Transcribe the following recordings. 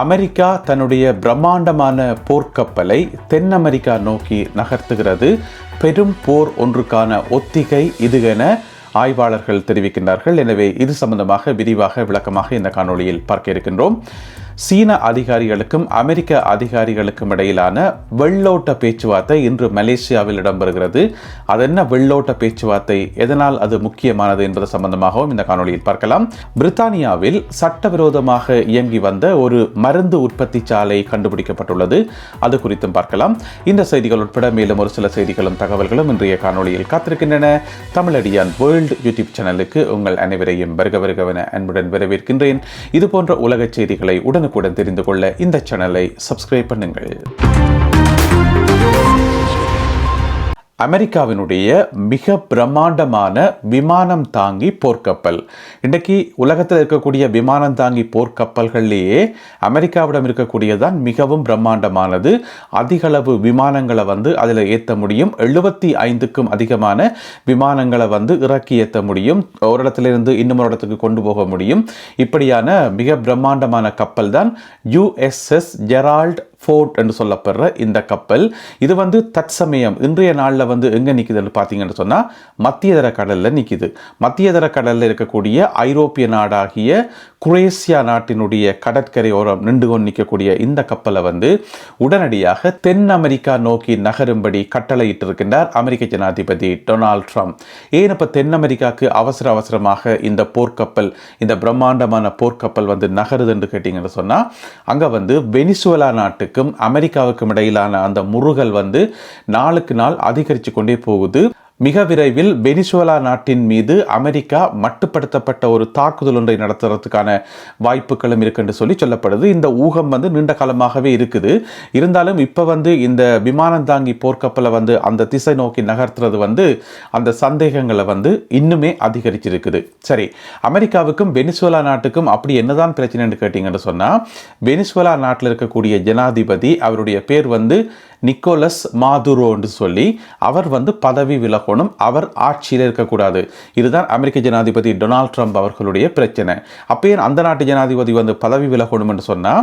America தன்னுடைய பிரம்மாண்டமான போர்க்கப்பலை தென் America நோக்கி நகர்த்துகிறது. பெரும் போர் ஒன்றுக்கான ஒத்திகை இது என ஆய்வாளர்கள் தெரிவிக்கின்றார்கள். எனவே இது சம்பந்தமாக விரிவாக விளக்கமாக இந்த காணொளியில் பார்க்க இருக்கின்றோம். சீன அதிகாரிகளுக்கும் அமெரிக்க அதிகாரிகளுக்கும் இடையிலான வெள்ளோட்ட பேச்சுவார்த்தை இன்று மலேசியாவில் இடம்பெறுகிறது. அது என்ன வெள்ளோட்ட பேச்சுவார்த்தை, எதனால் அது முக்கியமானது என்பது சம்பந்தமாகவும் இந்த காணொளியில் பார்க்கலாம். பிரித்தானியாவில் சட்டவிரோதமாக இயங்கி வந்த ஒரு மருந்து உற்பத்தி சாலை கண்டுபிடிக்கப்பட்டுள்ளது. அது குறித்தும் பார்க்கலாம். இந்த செய்திகள் உட்பட மேலும் ஒரு சில செய்திகளும் தகவல்களும் இன்றைய காணொளியில் காத்திருக்கின்றன. தமிழடியான் வேர்ல்ட் யூடியூப் சேனலுக்கு உங்கள் அனைவரையும் வருகவென அன்புடன் வரவேற்கின்றேன். இது போன்ற உலக செய்திகளை உடனுக்குடன் தெரிந்து கொள்ள இந்த சேனலை சப்ஸ்கிரைப் பண்ணுங்கள். அமெரிக்காவினுடைய மிக பிரம்மாண்டமான விமானம் தாங்கி போர்க்கப்பல். இன்றைக்கு உலகத்தில் இருக்கக்கூடிய விமானம் தாங்கி போர்க்கப்பல்களிலேயே அமெரிக்காவிடம் இருக்கக்கூடியதான் மிகவும் பிரம்மாண்டமானது. அதிகளவு விமானங்களை அதில் ஏற்ற முடியும். 75க்கும் அதிகமான விமானங்களை இறக்கி ஏற்ற முடியும். ஒரு இடத்திலிருந்து இன்னும் ஒரு இடத்துக்கு கொண்டு போக முடியும். இப்படியான மிக பிரம்மாண்டமான கப்பல் தான் USS ஜெரால்ட் ஃபோர்ட் என்று சொல்லப்படுற இந்த கப்பல். இது தற்சமயம் இன்றைய நாளில் எங்கே நிற்குதுன்னு பார்த்தீங்கன்னு சொன்னால் மத்தியதர கடலில் நிற்குது. மத்தியதர கடலில் இருக்கக்கூடிய ஐரோப்பிய நாடாகிய குரேஷியா நாட்டினுடைய கடற்கரை ஓரம் நின்று கொண்டு நிற்கக்கூடிய இந்த கப்பலை உடனடியாக தென் அமெரிக்கா நோக்கி நகரும்படி கட்டளையிட்டிருக்கின்றார் அமெரிக்க ஜனாதிபதி டொனால்ட் ட்ரம்ப். ஏன் இப்போ தென் அமெரிக்காவுக்கு அவசரமாக இந்த போர்க்கப்பல், இந்த பிரம்மாண்டமான போர்க்கப்பல் நகருது என்று கேட்டீங்கன்னு சொன்னால், அங்கே வெனிசுவேலா நாட்டுக்கும் அமெரிக்காவுக்கும் இடையிலான அந்த முறுகல் நாளுக்கு நாள் அதிகரித்து கொண்டே போகுது. மிக விரைவில் வெனிசுவேலா நாட்டின் மீது அமெரிக்கா மட்டுப்படுத்தப்பட்ட ஒரு தாக்குதல் ஒன்றை நடத்துறதுக்கான வாய்ப்புகளும் இருக்குன்னு சொல்லப்படுது. இந்த ஊகம் நீண்ட காலமாகவே இருக்குது. இருந்தாலும் இப்போ இந்த விமானம் தாங்கி போர்க்கப்பலை அந்த திசை நோக்கி நகர்த்துறது அந்த சந்தேகங்களை இன்னுமே அதிகரிச்சிருக்குது. சரி, அமெரிக்காவுக்கும் வெனிசுவேலா நாட்டுக்கும் அப்படி என்னதான் பிரச்சனைன்னு கேட்டீங்கன்னு சொன்னால், வெனிசுவேலா நாட்டில் இருக்கக்கூடிய ஜனாதிபதி, அவருடைய பேர் நிக்கோலஸ் மாதுரோன்னு சொல்லி, அவர் பதவி விலகணும், அவர் ஆட்சியில் இருக்கக்கூடாது. இதுதான் அமெரிக்க ஜனாதிபதி டொனால்ட் ட்ரம்ப் அவர்களுடைய பிரச்சனை. அப்போ அந்த நாட்டு ஜனாதிபதி பதவி விலகணும் என்று சொன்னால்,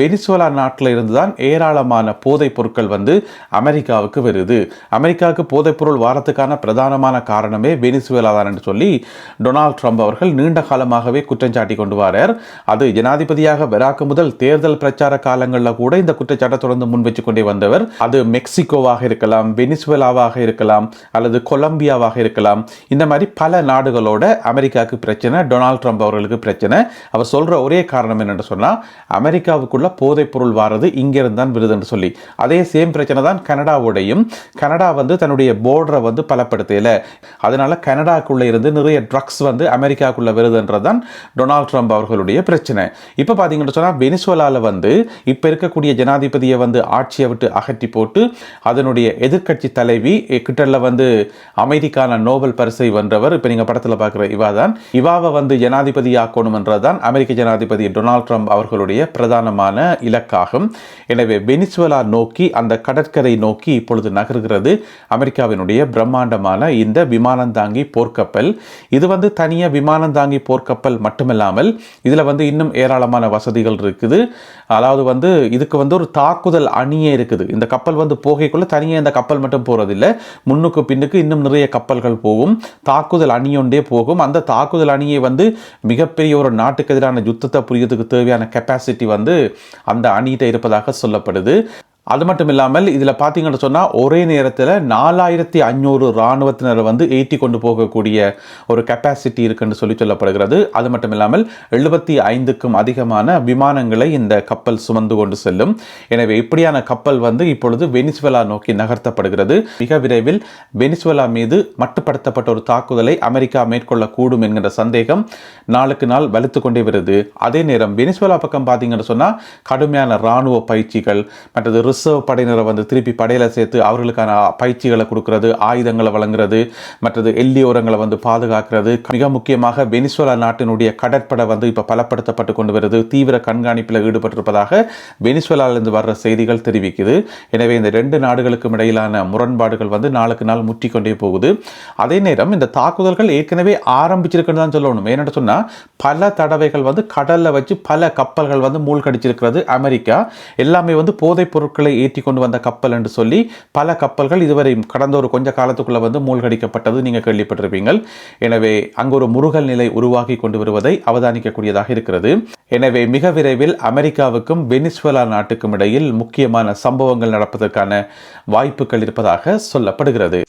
வெனிசுவேலா நாட்டில் இருந்து தான் ஏராளமான போதைப் பொருட்கள் அமெரிக்காவுக்கு வருது. அமெரிக்காவுக்கு போதைப் பொருள் வாரத்துக்கான பிரதானமான காரணமே வெனிசுவேலா தான் என்று சொல்லி டொனால்ட் ட்ரம்ப் அவர்கள் நீண்ட காலமாகவே குற்றஞ்சாட்டி கொண்டு வரார். அது ஜனாதிபதியாக வராக்கு முதல் தேர்தல் பிரச்சார காலங்களில் கூட இந்த குற்றச்சாட்டை தொடர்ந்து முன் வச்சு கொண்டே வந்தவர். அது மெக்சிகோவாக இருக்கலாம், வெனிசுவேலாவாக இருக்கலாம், அல்லது கொலம்பியாவாக இருக்கலாம். இந்த மாதிரி பல நாடுகளோட அமெரிக்காவுக்கு பிரச்சனை, டொனால்ட் ட்ரம்ப் அவர்களுக்கு பிரச்சனை. அவர் சொல்ற ஒரே காரணம் என்னன்னு சொன்னா, அமெரிக்காவுக்குள்ள போதைப் பொருள் வாரது இங்கிருந்து தான் வருதுன்னு சொல்லி. அதே சேம் பிரச்சனை தான் கனடாவோடையும். கனடா தன்னுடைய போர்டரை பலப்படுத்தல, அதனால கனடாக்குள்ள இருந்து நிறைய ட்ரக்ஸ் அமெரிக்காவுக்குள்ள வருதுன்றதான் டொனால்ட் ட்ரம்ப் அவர்களுடைய பிரச்சனை. இப்ப பாத்தீங்கன்னு சொன்னா, வெனிசுவேலால இப்ப இருக்கக்கூடிய ஜனாதிபதியை ஆட்சியை விட்டு அகற்றி போட்டு அதனுடைய எதிர்க்கட்சி தலைவி கிட்டல அமைதிக்கான நோபல் பரிசை வென்றவர், இப்ப நீங்க படத்துல பார்க்கிற இவாவை ஜனாதிபதி ஆக்கணும் என்றதான் அமெரிக்க ஜனாதிபதி டொனால்ட் ட்ரம்ப் அவர்களுடைய பிரதானமான இலக்காகும். எனவே வெனிசுவேலா நோக்கி, அந்த கடற்கரை நோக்கி இப்பொழுது நகர்கிறது அமெரிக்காவினுடைய பிரம்மாண்டமான இந்த விமானம் தாங்கி போர்க்கப்பல். இது தனியா விமானம் தாங்கி போர்க்கப்பல் மட்டுமல்லாமல் இதுல இன்னும் ஏராளமான வசதிகள் இருக்குது. அதாவது இதுக்கு ஒரு தாக்குதல் அணியே இருக்குது. இந்த கப்பல் போகைக்குள்ள தனியாக இந்த கப்பல் மட்டும் போறதில்லை, முன்னுக்கு பின்னுக்கு இன்னும் நிறைய கப்பல்கள் போகும், தாக்குதல் அணியொண்டே போகும். அந்த தாக்குதல் அணியை மிகப்பெரிய ஒரு நாட்டுக்கு எதிரான யுத்தத்தை புரியறதுக்கு தேவையான கெப்பாசிட்டி அந்த அணியிட்ட இருப்பதாக சொல்லப்படுது. அது மட்டும் இல்லாமல் இதில் பார்த்தீங்கன்னு சொன்னால், ஒரே நேரத்தில் 4500 இராணுவத்தினரை ஏற்றி கொண்டு போகக்கூடிய ஒரு கெப்பாசிட்டி இருக்குன்னு சொல்லப்படுகிறது. அது மட்டும் இல்லாமல் 75க்கும் அதிகமான விமானங்களை இந்த கப்பல் சுமந்து கொண்டு செல்லும். எனவே இப்படியான கப்பல் இப்பொழுது வெனிசுவேலா நோக்கி நகர்த்தப்படுகிறது. மிக விரைவில் வெனிசுவேலா மீது மட்டுப்படுத்தப்பட்ட ஒரு தாக்குதலை அமெரிக்கா மேற்கொள்ளக்கூடும் என்கிற சந்தேகம் நாளுக்கு நாள் வலுத்து கொண்டே வருது. அதே நேரம் வெனிசுவேலா பக்கம் பார்த்தீங்கன்னு சொன்னால், கடுமையான இராணுவ பயிற்சிகள், மற்றது ரிசர்வ் படையினரை வந்து திருப்பி படையில் சேர்த்து அவர்களுக்கான பயிற்சிகளை கொடுக்கறது, ஆயுதங்களை வழங்குறது, மற்றது எல்லையோரங்களை வந்து பாதுகாக்கிறது. மிக முக்கியமாக வெனிசுவேலா நாட்டினுடைய கடற்படை வந்து இப்போ பலப்படுத்தப்பட்டு கொண்டு வருது, தீவிர கண்காணிப்பில் ஈடுபட்டிருப்பதாக வெனிசுவேலாவிலிருந்து வர்ற செய்திகள் தெரிவிக்குது. எனவே இந்த 2 நாடுகளுக்கும் இடையிலான முரண்பாடுகள் வந்து நாளுக்கு நாள் முற்றிக்கொண்டே போகுது. அதே நேரம் இந்த தாக்குதல்கள் ஏற்கனவே ஆரம்பிச்சிருக்குன்னு தான் சொல்லணும். ஏன்னு சொன்னால் பல தடவைகள் வந்து கடலில் வச்சு பல கப்பல்கள் வந்து மூழ்கடிச்சிருக்கிறது அமெரிக்கா. எல்லாமே வந்து போதைப் பொருட்களை ஏற்றி கொண்டு வந்த கப்பல் என்று சொல்லி பல கப்பல்கள் இதுவரை கடந்த ஒரு கொஞ்ச காலத்துக்குள்ள வந்து மூழ்கடிக்கப்பட்டது நீங்கள் கேள்விப்பட்டிருப்பீங்க. எனவே அங்கு ஒரு முருகல் நிலை உருவாகி கொண்டு வருவதை அவதானிக்கக்கூடியதாக இருக்கிறது. எனவே மிக விரைவில் அமெரிக்காவுக்கும் வெனிசுவேலா நாட்டுக்கும் இடையில் முக்கியமான சம்பவங்கள் நடப்பதற்கான வாய்ப்புகள் இருப்பதாக சொல்லப்படுகிறது.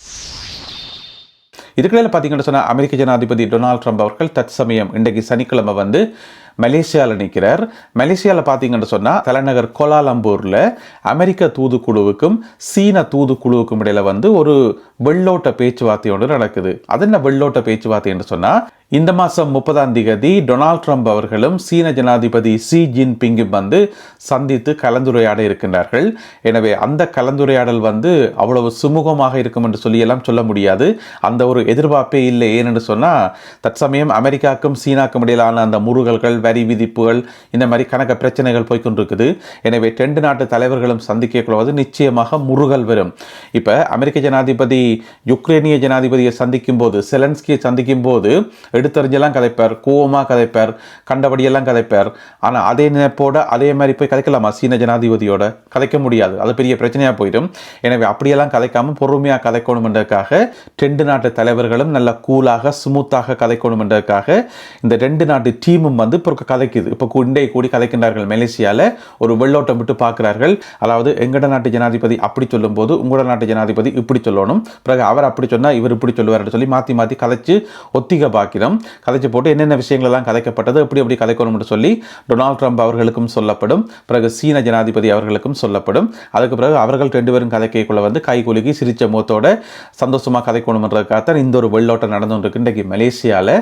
இதுக்கிடையில் பார்த்தீங்கன்னு சொன்னால் அமெரிக்க ஜனாதிபதி டொனால்ட் ட்ரம்ப் அவர்கள் தற்சமயம் இன்றைக்கு சனிக்கிழமை வந்து மலேசியாவில் நிற்கிறார். மலேசியாவில் பார்த்தீங்கன்னு சொன்னால் தலைநகர் கோலாலம்பூரில் அமெரிக்க தூதுக்குழுவுக்கும் சீன தூதுக்குழுவுக்கும் இடையில் வந்து ஒரு வெள்ளோட்ட பேச்சுவார்த்தை ஒன்று நடக்குது. அது என்ன வெள்ளோட்ட பேச்சுவார்த்தை என்று சொன்னால், இந்த மாதம் 30ஆம் தேதி டொனால்ட் ட்ரம்ப் அவர்களும் சீன ஜனாதிபதி ஷி ஜின்பிங்கும் வந்து சந்தித்து கலந்துரையாட இருக்கின்றார்கள். எனவே அந்த கலந்துரையாடல் வந்து அவ்வளவு சுமூகமாக இருக்கும் என்று சொல்லியெல்லாம் சொல்ல முடியாது. அந்த ஒரு எதிர்பார்ப்பே இல்லை. ஏனென்று சொன்னால் தற்சமயம் அமெரிக்காவுக்கும் சீனாக்கும் இடையிலான அந்த முருகல்கள், வரி விதிப்புகள், இந்த மாதிரி கணக்க பிரச்சனைகள் போய்கொண்டிருக்குது. எனவே 2 நாட்டு தலைவர்களும் சந்திக்க கொள்வது நிச்சயமாக முருகல் வரும். இப்போ அமெரிக்க ஜனாதிபதி யுக்ரைனிய ஜனாதிபதியை சந்திக்கும் போது, செலன்ஸ்கியை சந்திக்கும் போது எடுத்தறிஞ்செல்லாம் கதைப்பார், கோவமாக கதைப்பார், கண்டபடியெல்லாம் கதைப்பார். ஆனால் அதே நினைப்போட அதே மாதிரி போய் கதைக்கலாமா சீன ஜனாதிபதியோட? கதைக்க முடியாது, அது பெரிய பிரச்சனையாக போயிடும். எனவே அப்படியெல்லாம் கதைக்காமல் பொறுமையாக கதைக்கணும் என்றதுக்காக 2 நாட்டு தலைவர்களும் நல்ல கூலாக ஸ்மூத்தாக கதைக்கணும் என்றதுக்காக இந்த 2 நாட்டு டீமும் வந்து இப்போ கதைக்குது. இப்போ குண்டை கூடி கதைக்கின்றார்கள். மலேசியாவில் ஒரு வெள்ளோட்டம் விட்டு பார்க்கிறார்கள். அதாவது எங்கட நாட்டு ஜனாதிபதி அப்படி சொல்லும் போது உங்களோட நாட்டு ஜனாதிபதி இப்படி சொல்லணும், பிறகு அவர் அப்படி சொன்னால் இவர் இப்படி சொல்லுவார் சொல்லி மாற்றி மாற்றி கதைச்சு ஒத்திக பாக்கிறோம். கதைச்சு போட்டு என்னென்ன விஷயங்கள் எல்லாம் கதைக்கப்பட்டது, எப்படி கதைக்கணும் என்று சொல்லி டொனால்ட் ட்ரம்ப் அவர்களுக்கும் சொல்லப்படும், பிறகு சீன ஜனாதிபதி அவர்களுக்கும் சொல்லப்படும். அதுக்கு பிறகு அவர்கள் 2 பேரும் கதைக்கைக்குள்ள வந்து கை குலுக்கி சிரிச்ச முகத்தோட சந்தோஷமாக கதைக்கணும்ன்றதுக்காகத்தான் இந்த ஒரு வெள்ளோட்டம் நடந்து கொண்டிருக்கு இன்றைக்கு மலேசியாவில்.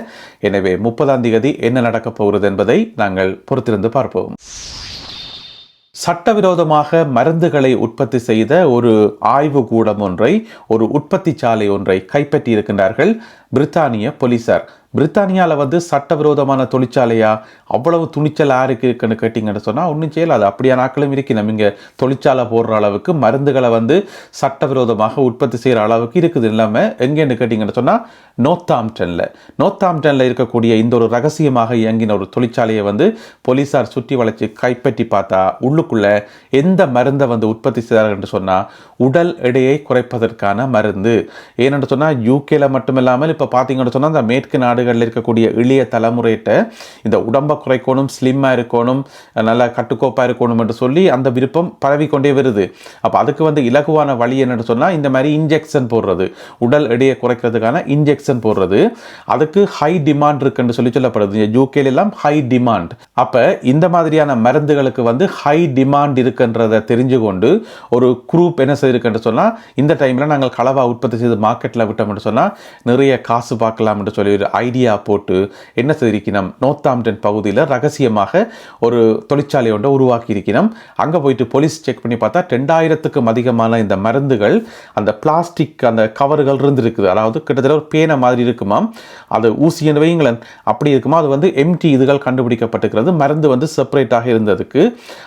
எனவே 30ஆம் தேதி என்ன நடக்கப் போகிறது என்பதை நாங்கள் பொறுத்திருந்து பார்ப்போம். சட்டவிரோதமாக மருந்துகளை உற்பத்தி செய்த ஒரு ஆய்வு கூடம் ஒன்றை, ஒரு உற்பத்தி சாலை ஒன்றை கைப்பற்றி இருக்கின்றார்கள் பிரித்தானிய போலீசார். பிரித்தானியாவில் வந்து சட்டவிரோதமான தொழிற்சாலையா? அவ்வளவு துணிச்சல் யாருக்கு இருக்குன்னு கேட்டிங்கன்னு சொன்னால் ஒன்றும் செய்யலாது. அப்படியான ஆட்களும் இருக்கணும். இங்கே தொழிற்சாலை போடுற அளவுக்கு மருந்துகளை வந்து சட்டவிரோதமாக உற்பத்தி செய்கிற அளவுக்கு இருக்குது. இல்லாமல் எங்கேன்னு கேட்டிங்கன்னு சொன்னால் நோர்த்தாம்ப்டனில் இருக்கக்கூடிய இந்த ஒரு ரகசியமாக இயங்கின ஒரு தொழிற்சாலையை வந்து போலீஸார் சுற்றி வளைச்சு கைப்பற்றி பார்த்தா உள்ளுக்குள்ள எந்த மருந்தை வந்து உற்பத்தி செய்கிறார்கள் என்று சொன்னால் உடல் எடையை குறைப்பதற்கான மருந்து. ஏனென்று சொன்னால் யூகேல மட்டுமில்லாமல் இப்போ பார்த்தீங்கன்னு சொன்னால் இந்த மேற்கு நாடுகளில் இருக்கக்கூடிய இளைய தலைமுறையிட்ட இந்த உடம்பை குறைக்கணும், ஸ்லிம்மாக இருக்கணும், நல்லா கட்டுக்கோப்பாக இருக்கணும் என்று சொல்லி அந்த விருப்பம் பரவிக்கொண்டே வருது. அப்போ அதுக்கு வந்து இலகுவான வழி என்னென்னு சொன்னால் இந்த மாதிரி இன்ஜெக்ஷன் போடுறது, உடல் எடையை குறைக்கிறதுக்கான இன்ஜெக்ஷன் போடுறது. அதுக்கு ஹை டிமாண்ட் இருக்குன்னு சொல்லி சொல்லப்படுது. யூகேல எல்லாம் ஹை டிமாண்ட். அப்போ இந்த மாதிரியான மருந்துகளுக்கு வந்து ஹை டிமாண்ட் இருக்குன்றதை தெரிஞ்சு கொண்டு ஒரு குரூப் என்ன செய்திருக்குன்னு சொன்னால் இந்த டைமில் நாங்கள் களவாக உற்பத்தி செய்து மார்க்கெட்டில் விட்டோம்னு சொன்னால் நிறைய காசு பார்க்கலாம் என்று சொல்லி ஒரு ஐடியா போட்டு என்ன செய்திருக்கணும், நோர்த்தாம்ப்டன் பகுதியில் ரகசியமாக ஒரு தொழிற்சாலை ஒன்றை உருவாக்கி இருக்கணும். அங்கே போயிட்டு போலீஸ் செக் பண்ணி பார்த்தா 2000க்கும் அதிகமான இந்த மருந்துகள் அந்த பிளாஸ்டிக் அந்த கவர்கள் இருந்திருக்குது. அதாவது கிட்டத்தட்ட ஒரு பேனை மாதிரி இருக்குமா, அது ஊசின்னு வைங்களேன் அப்படி இருக்குமா, அது வந்து எம்டி இதுகள் கண்டுபிடிக்கப்பட்டிருக்கிறது. மருந்து வந்து செப்பரேட்டாக இருந்ததுக்கு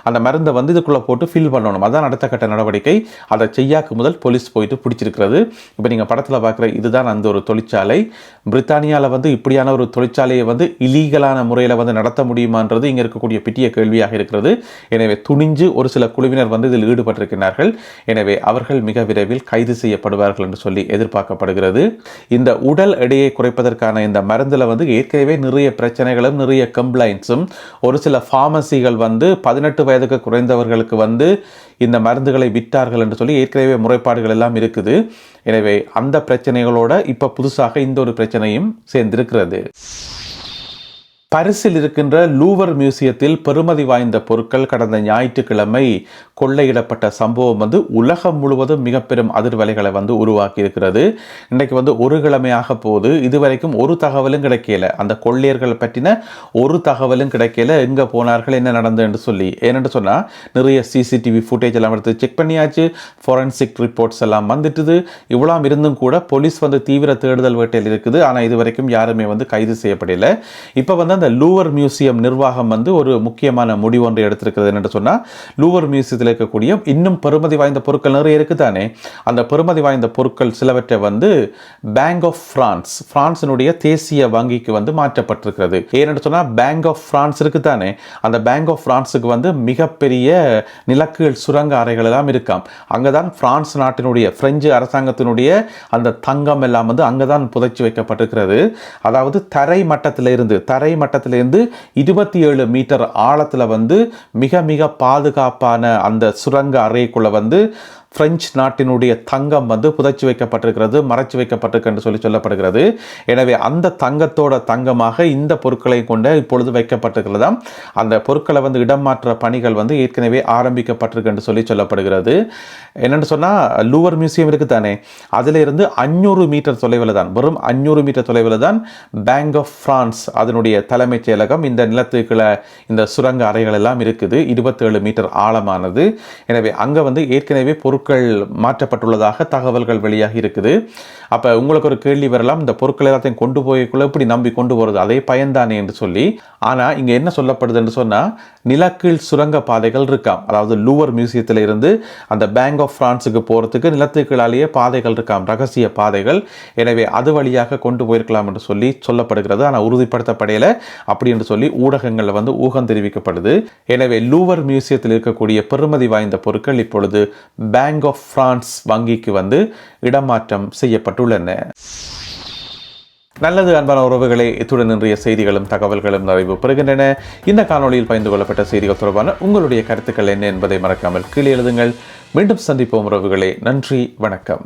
அந்த மருந்தை வந்து இதுக்குள்ளே போட்டு ஃபில் பண்ணணும். அதான் அடுத்த கட்ட நடவடிக்கை. அதை செய்யாக்கு முதல் போலீஸ் போயிட்டு பிடிச்சிருக்கிறது. இப்போ நீங்கள் படத்தில் பார்க்குற இதுதான் அந்த ஒரு தொழிற்சாலை. பிரித்தானியாவில் வந்து இப்படியான ஒரு தொழிற்சாலையை வந்து இலீகலான முறையில் வந்து நடத்த முடியுமான்றது இங்கே இருக்கக்கூடிய பெரிய கேள்வியாக இருக்கிறது. எனவே துணிஞ்சு ஒரு சில குழுவினர் வந்து இதில் ஈடுபட்டிருக்கிறார்கள். எனவே அவர்கள் மிக விரைவில் கைது செய்யப்படுவார்கள் என்று சொல்லி எதிர்பார்க்கப்படுகிறது. இந்த உடல் எடையை குறைப்பதற்கான இந்த மருந்தில் வந்து ஏற்கனவே நிறைய பிரச்சனைகளும் நிறைய கம்ப்ளைண்ட்ஸும், ஒரு சில ஃபார்மசிகள் வந்து 18 வயதுக்கு குறைந்தவர்களுக்கு வந்து இந்த மருந்துகளை விற்றார்கள் என்று சொல்லி ஏற்கனவே முறைப்பாடுகள் எல்லாம் இருக்குது. எனவே அந்த பிரச்சனைகளோட இப்போ புதுசாக இந்த ஒரு பிரச்சனையும் சேர்ந்திருக்கிறது. பாரிஸில் இருக்கின்ற லூவர் மியூசியத்தில் பெறுமதி வாய்ந்த பொருட்கள் கடந்த ஞாயிற்றுக்கிழமை கொள்ளையிடப்பட்ட சம்பவம் உலகம் முழுவதும் மிக பெரும் அதிர்வலைகளை உருவாக்கி இருக்கிறது. இன்றைக்கு ஒரு கிழமையாக போது இதுவரைக்கும் ஒரு தகவலும் கிடைக்கல. அந்த கொள்ளையர்கள் பற்றின ஒரு தகவலும் கிடைக்கல. எங்க போனார்கள், என்ன நடந்ததுன்னு சொல்லி. ஏனென்று சொன்னா நிறைய சிசிடிவி ஃபுட்டேஜ் எல்லாம் எடுத்து செக் பண்ணியாச்சு, ஃபோரன்சிக் ரிப்போர்ட்ஸ் எல்லாம் வந்துட்டுது. இவ்வளவு இருந்தும் கூட போலீஸ் தீவிர தேடுதல் வேட்டையில் இருக்குது. ஆனால் இதுவரைக்கும் யாருமே கைது செய்யப்படல. இப்போ அந்த லூவர் மியூசியம் நிர்வாகம் ஒரு முக்கியமான முடிவு ஒன்று எடுத்திருக்கிறது. என்று சொன்னா லூவர் மியூசியத்தில் இருக்கக்கூடிய இன்னும் பெறுமதி வாய்ந்த பொருட்கள் நிறைய இருக்குதானே, அந்த பெறுமதி வாய்ந்த பொருட்கள் சிலவற்றை பேங்க் ஆஃப் பிரான்சினுடைய தேசிய வங்கிக்கு மாற்றப்பட்டிருக்கிறது. ஏனென்று சொன்னா பேங்க் ஆஃப் பிரான்ஸ் இருக்குதானே, அந்த பேங்க் ஆஃப் பிரான்ஸுக்கு மிகப்பெரிய நிலக்கீழ் சுரங்க அறைகள் எல்லாம் இருக்காம். அங்கதான் பிரான்ஸ் நாட்டினுடைய பிரெஞ்சு அரசாங்கத்தினுடைய அந்த தங்கம் எல்லாம் அங்கதான் புதைச்சு வைக்கப்பட்டிருக்கிறது. அதாவது தரை மட்டத்திலிருந்து 27 மீட்டர் ஆழத்தில் மிக மிக பாதுகாப்பான அந்த சுரங்க அறைக்குள்ள பிரெஞ்சு நாட்டினுடைய தங்கம் புதைச்சு வைக்கப்பட்டிருக்கிறது, மறைச்சு வைக்கப்பட்டிருக்கு என்று சொல்லப்படுகிறது. எனவே அந்த தங்கத்தோட தங்கமாக இந்த பொருட்களை கொண்டு இப்பொழுது வைக்கப்பட்டிருக்கிறதாம். அந்த பொருட்களை இடம் மாற்ற பணிகள் ஏற்கனவே ஆரம்பிக்கப்பட்டிருக்கு என்று சொல்லப்படுகிறது. என்னென்னு சொன்னால் லூவர் மியூசியம் இருக்குது தானே, அதில் இருந்து 500 மீட்டர் தொலைவில் தான், வெறும் 500 மீட்டர் தொலைவில் தான் பேங்க் ஆஃப் பிரான்ஸ் அதனுடைய தலைமைச் செயலகம், இந்த நிலத்துக்குள்ள இந்த சுரங்க அறைகள் எல்லாம் இருக்குது. 27 மீட்டர் ஆழமானது. எனவே அங்கே ஏற்கனவே பொருட்கள் மாற்றப்பட்டுள்ளதாக தகவல்கள் வெளியாகி இருக்குது. அப்போ உங்களுக்கு ஒரு கேள்வி வரலாம், இந்த பொருட்கள் எல்லாத்தையும் கொண்டு போய்க்குள்ள இப்படி நம்பி கொண்டு போகிறது அதே பயன்தானே என்று சொல்லி. ஆனால் இங்கே என்ன சொல்லப்படுது என்று சொன்னால் நிலக்கீழ் சுரங்க பாதைகள் இருக்காம். அதாவது லூவர் மியூசியத்தில் இருந்து அந்த பேங்க் ஆஃப் பிரான்ஸுக்கு போகிறதுக்கு நிலத்துக்களாலேயே பாதைகள் இருக்காம், ரகசிய பாதைகள். எனவே அது வழியாக கொண்டு போயிருக்கலாம் என்று சொல்லப்படுகிறது. ஆனால் உறுதிப்படுத்தப்படையில அப்படி என்று சொல்லி ஊடகங்களில் ஊகம் தெரிவிக்கப்படுது. எனவே லூவர் மியூசியத்தில் இருக்கக்கூடிய பெறுமதி வாய்ந்த பொருட்கள் இப்பொழுது பேங்க் ஆஃப் பிரான்ஸ் வங்கிக்கு இடமாற்றம் செய்யப்பட்டுள்ளன. நல்லது அன்பான உறவுகளே, இத்துடன் இன்றைய செய்திகளும் தகவல்களும் நிறைவு பெறுகின்றன. இந்த காணொலியில் பகிர்ந்து கொள்ளப்பட்ட செய்திகள் தொடர்பான உங்களுடைய கருத்துக்கள் என்ன என்பதை மறக்காமல் கீழே எழுதுங்கள். மீண்டும் சந்திப்போம் உறவுகளே. நன்றி, வணக்கம்.